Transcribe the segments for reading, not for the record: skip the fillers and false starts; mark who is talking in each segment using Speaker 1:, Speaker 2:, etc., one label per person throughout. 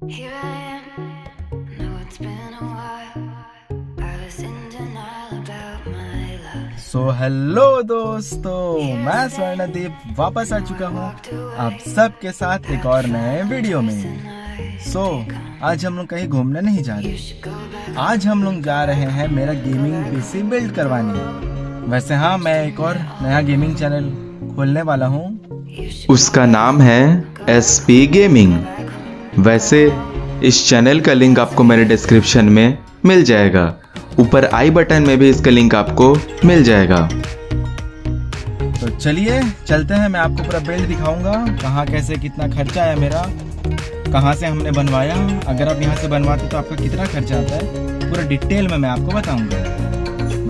Speaker 1: Here I am, know it's been a while. I was in denial about my love.
Speaker 2: So hello दोस्तों, मैं स्वर्णदीप वापस आ चुका हूँ आप सबके साथ एक और नए वीडियो में। आज हम लोग कहीं घूमने नहीं जा रहे। आज हम लोग जा रहे हैं मेरा गेमिंग पीसी बिल्ड करवाने। वैसे हाँ, मैं एक और नया गेमिंग चैनल खोलने वाला हूँ।
Speaker 3: उसका नाम है SP गेमिंग। वैसे इस चैनल का लिंक आपको मेरे डिस्क्रिप्शन में मिल जाएगा। ऊपर आई बटन में भी इसका लिंक आपको मिल जाएगा।
Speaker 2: तो चलिए चलते हैं, मैं आपको पूरा बिल्ड दिखाऊंगा, कहाँ कैसे कितना खर्चा है मेरा, कहाँ से हमने बनवाया, अगर आप यहाँ से बनवाते तो आपका कितना खर्चा आता है, पूरा डिटेल में मैं आपको बताऊंगा।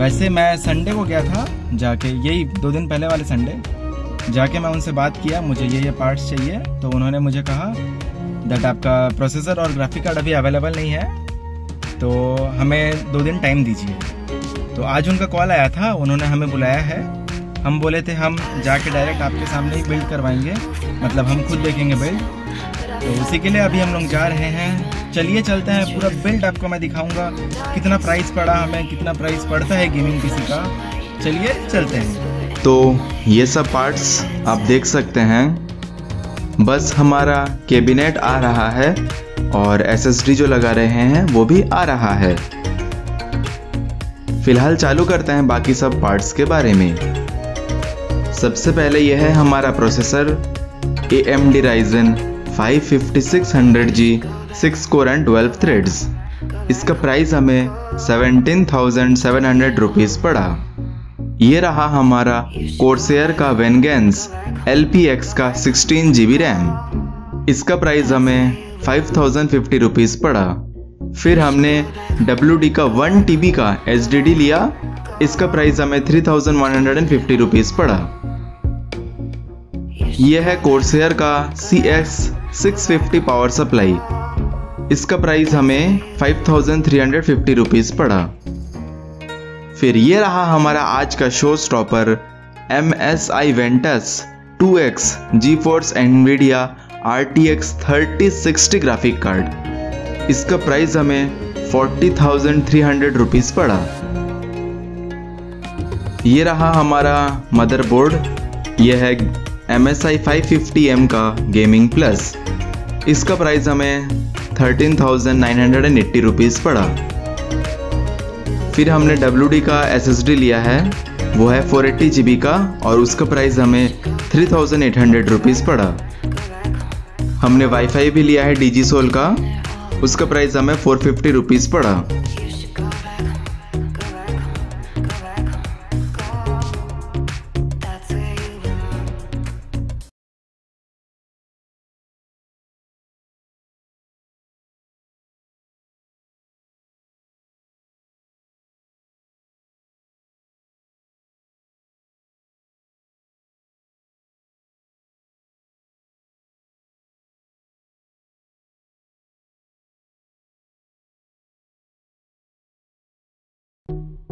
Speaker 2: वैसे मैं संडे को गया था जाके, यही 2 दिन पहले वाले संडे जाके मैं उनसे बात किया, मुझे ये पार्ट्स चाहिए। तो उन्होंने मुझे कहा दैट आपका प्रोसेसर और ग्राफिक कार्ड अभी अवेलेबल नहीं है, तो हमें 2 दिन टाइम दीजिए। तो आज उनका कॉल आया था, उन्होंने हमें बुलाया है। हम बोले थे हम जाके डायरेक्ट आपके सामने ही बिल्ड करवाएंगे, मतलब हम खुद देखेंगे बिल्ड। तो उसी के लिए अभी हम लोग जा रहे हैं। चलिए चलते हैं, पूरा बिल्ड आपको मैं दिखाऊंगा, कितना प्राइस पड़ा हमें, कितना प्राइस पड़ता है गेमिंग पीसी का। चलिए चलते हैं।
Speaker 3: तो ये सब पार्ट्स आप देख सकते हैं। बस हमारा कैबिनेट आ रहा है और SSD जो लगा रहे हैं वो भी आ रहा है। फिलहाल चालू करते हैं बाकी सब पार्ट्स के बारे में। सबसे पहले यह है हमारा processor AMD Ryzen 5 5600G 6 core and 12 threads. इसका प्राइस हमें 17,700 रुपीज़ पड़ा। ये रहा हमारा कोर्सेयर का वेनगेंस LPX का 16 GB रैम। इसका प्राइस हमें 5,050 रुपीज़ पड़ा। फिर हमने WD का 1 TB का HDD लिया। इसका प्राइस हमें 3,150 रुपीज़ पड़ा। यह है कोर्सेयर का CS 650 पावर सप्लाई। इसका प्राइस हमें 5,350 रुपीज़ पड़ा। फिर ये रहा हमारा आज का show stopper MSI Ventus 2X GeForce NVIDIA RTX 3060 graphic card. इसका प्राइस हमें 40,300 रुपीज़ पड़ा। ये रहा हमारा मदरबोर्ड, यह है MSI 550M का गेमिंग प्लस। इसका प्राइस हमें 13,980 रुपीज़ पड़ा। फिर हमने WD का SSD लिया है, वो है 480 GB का और उसका प्राइस हमें 3,800 रुपीज़ पड़ा। हमने वाईफाई भी लिया है DigiSol का, उसका प्राइस हमें 450 रुपीज़ पड़ा।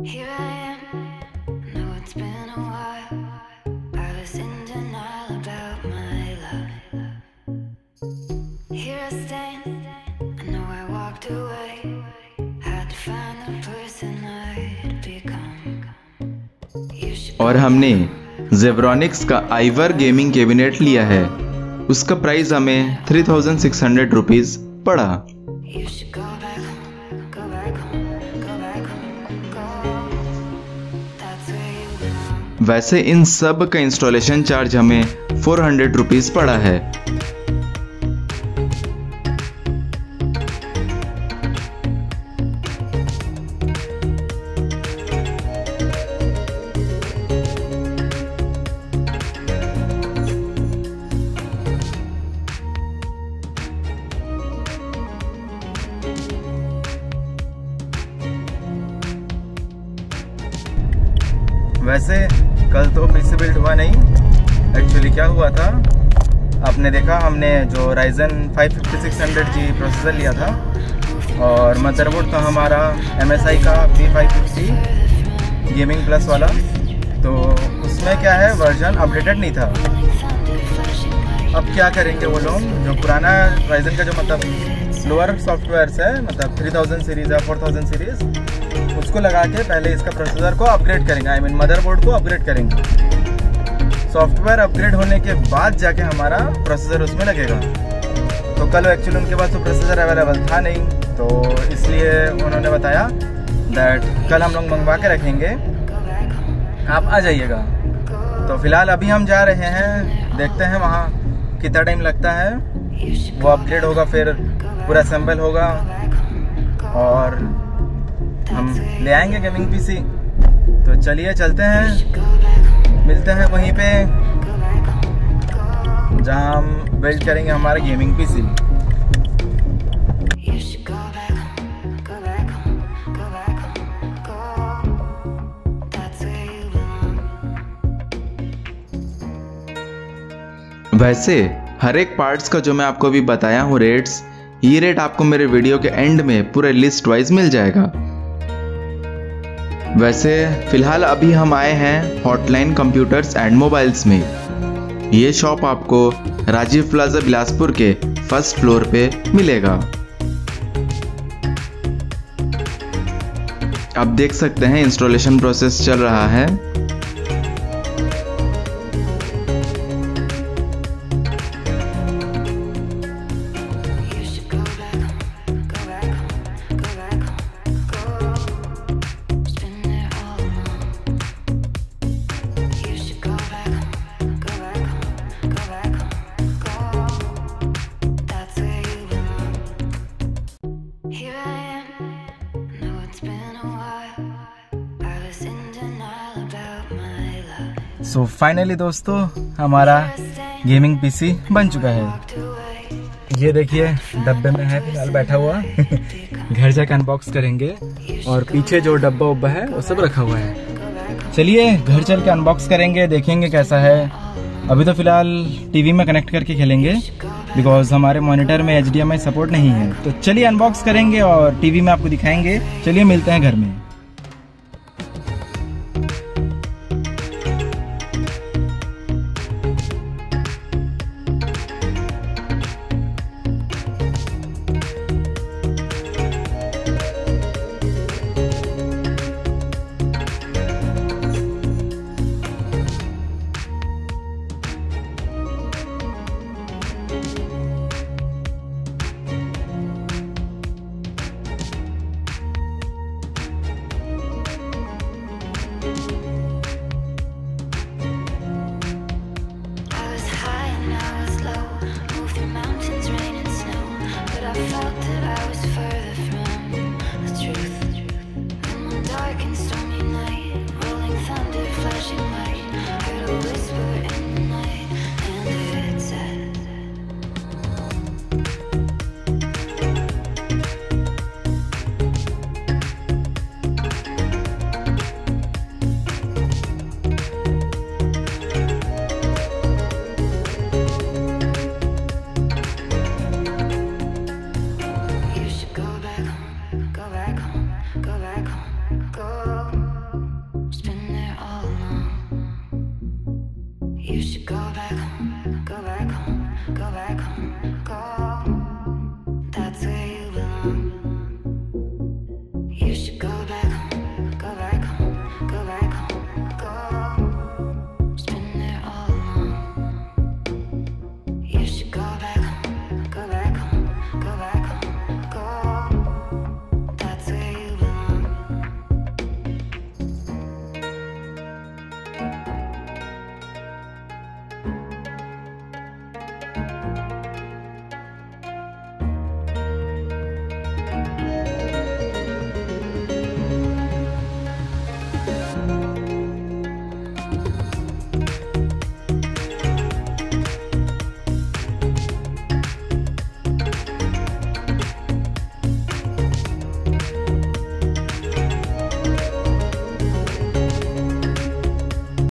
Speaker 1: Here I am, know it's been a while. I was in denial about my love. Here I stand, I know I walked away. Had to find the person I'd become.
Speaker 3: और हमने Zebronics का Iver gaming cabinet लिया है। उसका price हमें 3,600 rupees पड़ा।
Speaker 1: You should go back home, go back home, go back home, go. That's where you belong.
Speaker 3: वैसे इन सब का इंस्टॉलेशन चार्ज हमें 400 रुपीज़ पड़ा है।
Speaker 2: वैसे कल तो पीसी बिल्ड हुआ नहीं। एक्चुअली क्या हुआ था, आपने देखा हमने जो Ryzen 5 5600G प्रोसेसर लिया था और मदरबोर्ड था हमारा MSI का P550 गेमिंग प्लस वाला। तो उसमें क्या है, वर्जन अपडेटेड नहीं था। अब क्या करेंगे वो लोग, जो पुराना Ryzen का जो मतलब लोअर सॉफ्टवेयर है, मतलब 3000 सीरीज या 4000 सीरीज, उसको लगा के पहले इसका प्रोसेसर को अपग्रेड करेंगे, आई मीन मदरबोर्ड को अपग्रेड करेंगे। सॉफ्टवेयर अपग्रेड होने के बाद जाके हमारा प्रोसेसर उसमें लगेगा। तो कल एक्चुअली उनके पास तो प्रोसेसर अवेलेबल था नहीं, तो इसलिए उन्होंने बताया दैट कल हम लोग मंगवा के रखेंगे, आप आ जाइएगा। तो फिलहाल अभी हम जा रहे हैं, देखते हैं वहाँ कितना टाइम लगता है। वो अपग्रेड होगा, फिर पूरा असेंबल होगा और हम ले आएंगे गेमिंग पीसी। तो चलिए चलते हैं, मिलते हैं वहीं पे जहाँ हम बिल्ड करेंगे हमारा गेमिंग पीसी।
Speaker 3: वैसे हर एक पार्ट्स का जो मैं आपको अभी बताया हूँ रेट्स, ये रेट आपको मेरे वीडियो के एंड में पूरे लिस्ट वाइज मिल जाएगा। वैसे फिलहाल अभी हम आए हैं हॉटलाइन कंप्यूटर्स एंड मोबाइल्स में। ये शॉप आपको राजीव प्लाजा बिलासपुर के फर्स्ट फ्लोर पे मिलेगा। आप देख सकते हैं इंस्टॉलेशन प्रोसेस चल रहा है।
Speaker 2: सो फाइनली दोस्तों हमारा गेमिंग पीसी बन चुका है। ये देखिए डब्बे में है फिलहाल बैठा हुआ घर जाकर अनबॉक्स करेंगे और पीछे जो डब्बा उब्बा है वो सब रखा हुआ है। चलिए घर चल के अनबॉक्स करेंगे, देखेंगे कैसा है। अभी तो फिलहाल टीवी में कनेक्ट करके खेलेंगे बिकॉज हमारे मॉनिटर में HDMI सपोर्ट नहीं है। तो चलिए अनबॉक्स करेंगे और टीवी में आपको दिखाएंगे। चलिए मिलते हैं घर में।
Speaker 1: Felt that I was further from the truth. And when dark and stormy